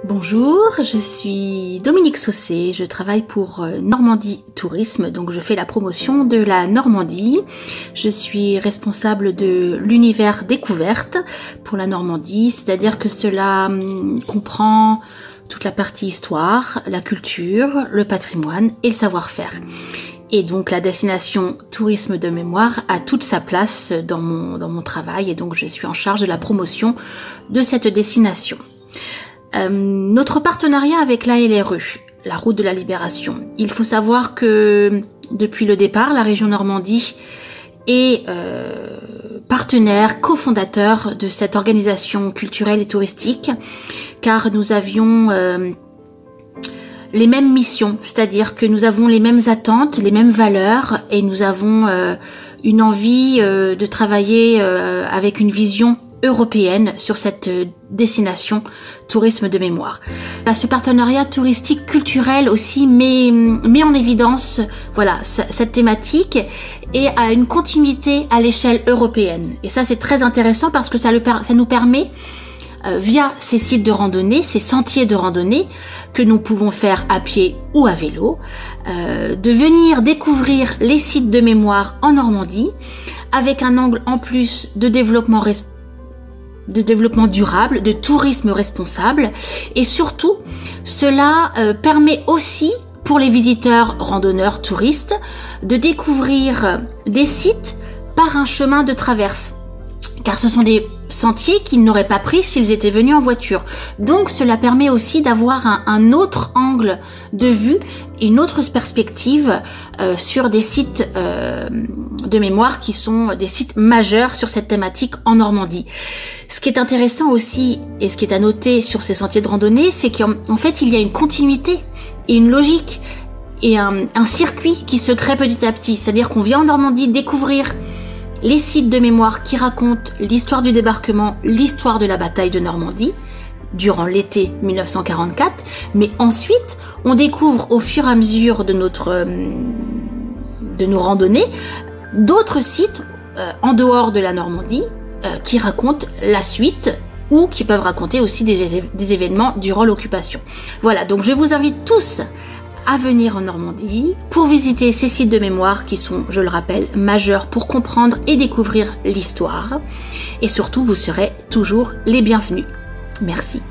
Bonjour, je suis Dominique Saucé, je travaille pour Normandie Tourisme, donc je fais la promotion de la Normandie. Je suis responsable de l'univers découverte pour la Normandie, c'est-à-dire que cela comprend toute la partie histoire, la culture, le patrimoine et le savoir-faire. Et donc la destination tourisme de mémoire a toute sa place dans mon travail et donc je suis en charge de la promotion de cette destination. Notre partenariat avec la LRE, la Route de la Libération. Il faut savoir que depuis le départ, la région Normandie est partenaire, cofondateur de cette organisation culturelle et touristique, car nous avions les mêmes missions, c'est-à-dire que nous avons les mêmes attentes, les mêmes valeurs, et nous avons une envie de travailler avec une vision européenne sur cette destination tourisme de mémoire. Ce partenariat touristique culturel aussi met en évidence cette thématique et a une continuité à l'échelle européenne. Et ça c'est très intéressant parce que ça nous permet via ces sites de randonnée, ces sentiers de randonnée que nous pouvons faire à pied ou à vélo, de venir découvrir les sites de mémoire en Normandie avec un angle en plus de développement durable, de tourisme responsable, et surtout cela permet aussi pour les visiteurs, randonneurs, touristes de découvrir des sites par un chemin de traverse, car ce sont des sentiers qu'ils n'auraient pas pris s'ils étaient venus en voiture. Donc cela permet aussi d'avoir un autre angle de vue, une autre perspective sur des sites de mémoire qui sont des sites majeurs sur cette thématique en Normandie. Ce qui est intéressant aussi, et ce qui est à noter sur ces sentiers de randonnée, c'est qu'en fait il y a une continuité et une logique et un circuit qui se crée petit à petit. C'est-à-dire qu'on vient en Normandie découvrir les sites de mémoire qui racontent l'histoire du débarquement, l'histoire de la bataille de Normandie durant l'été 1944, mais ensuite on découvre au fur et à mesure de nos randonnées d'autres sites en dehors de la Normandie qui racontent la suite ou qui peuvent raconter aussi des événements durant l'occupation. Voilà, donc je vous invite tous à venir en Normandie pour visiter ces sites de mémoire qui sont, je le rappelle, majeurs pour comprendre et découvrir l'histoire. Et surtout, vous serez toujours les bienvenus. Merci.